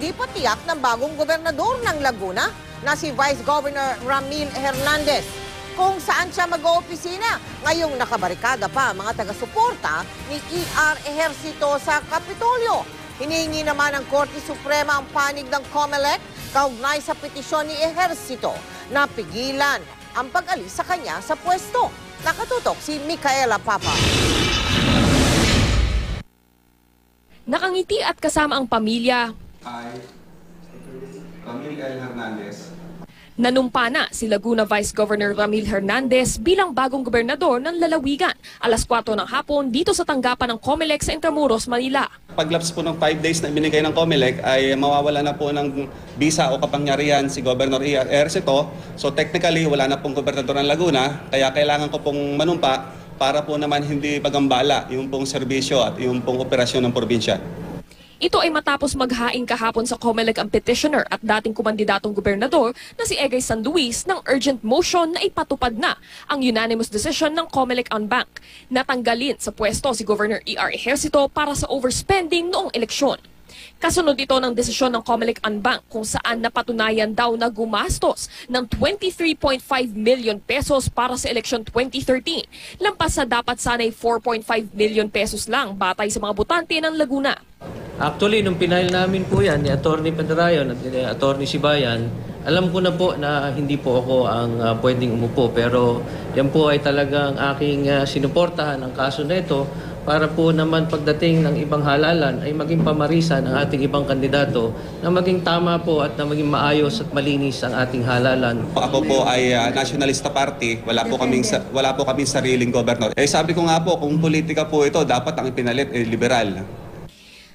hindi pa tiyak ng bagong gobernador ng Laguna na si Vice Governor Ramil Hernandez. Kung saan siya mag-oopisina, ngayong nakabarikada pa mga taga-suporta ni E.R. Ejercito sa Kapitolyo. Hinihingi naman ng Korte Suprema ang panig ng COMELEC kaugnay sa petisyon ni Ejercito na pigilan ang pag-alis sa kanya sa pwesto. Nakatutok si Micaela Papa. Nakangiti at kasama ang pamilya. Hi, Ramil L. Hernandez. Nanumpa na si Laguna Vice Governor Ramil Hernandez bilang bagong gobernador ng lalawigan. Alas 4 ng hapon dito sa tanggapan ng COMELEC sa Intramuros, Manila. Paglaps po ng 5 days na binigay ng COMELEC ay mawawala na po ng bisa o kapangyarihan si Governor Ejercito. So technically wala na pong gobernador ng Laguna, kaya kailangan ko pong manumpa para po naman hindi pagambala yung pong serbisyo at yung pong operasyon ng probinsya. Ito ay matapos maghain kahapon sa COMELEC ang petitioner at dating kumandidatong gobernador na si Egay San Luis ng urgent motion na ipatupad na ang unanimous decision ng COMELEC on Bank. Natanggalin sa pwesto si Governor E.R. Ejercito para sa overspending noong eleksyon. Kasunod ito ng desisyon ng COMELEC on Bank kung saan napatunayan daw na gumastos ng 23.5 million pesos para sa eleksyon 2013. Lampas sa dapat sanay 4.5 million pesos lang batay sa mga botante ng Laguna. Actually, nung pinahil namin po yan ni Atty. Pedrayon at ni Atty. Sibayan, alam ko na po na hindi po ako ang pwedeng umupo. Pero yan po ay talagang aking sinuportahan ang kaso na ito para po naman pagdating ng ibang halalan ay maging pamarisan ang ating ibang kandidato na maging tama po at na maging maayos at malinis ang ating halalan. Ako po ay Nationalista Party, wala po kaming sariling gobernador. Sabi ko nga po, kung politika po ito, dapat ang ipinalit ay liberal.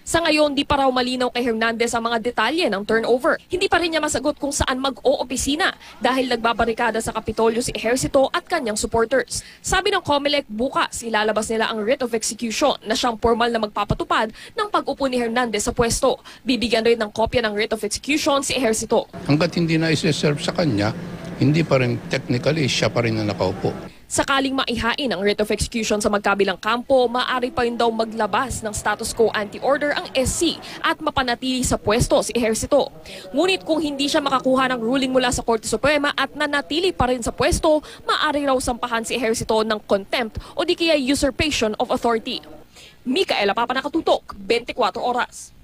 Sa ngayon, di pa raw malinaw kay Hernandez ang mga detalye ng turnover. Hindi pa rin niya masagot kung saan mag-o-opisina dahil nagbabarikada sa Kapitolyo si Ejercito at kanyang supporters. Sabi ng COMELEC, bukas ilalabas nila ang writ of execution na siyang formal na magpapatupad ng pag-upo ni Hernandez sa pwesto. Bibigyan rin ng kopya ng writ of execution si Ejercito. Hanggat hindi na isi-serve sa kanya, hindi pa rin technically siya pa rin na nakaupo. Sakaling maihain ang writ of execution sa magkabilang kampo, maaari pa rin daw maglabas ng status quo anti-order ang SC at mapanatili sa pwesto si Ejercito. Ngunit kung hindi siya makakuha ng ruling mula sa Korte Suprema at nanatili pa rin sa pwesto, maaari raw sampahan si Ejercito ng contempt o di kaya usurpation of authority. Micaela Papa, Nakatutok, 24 Oras.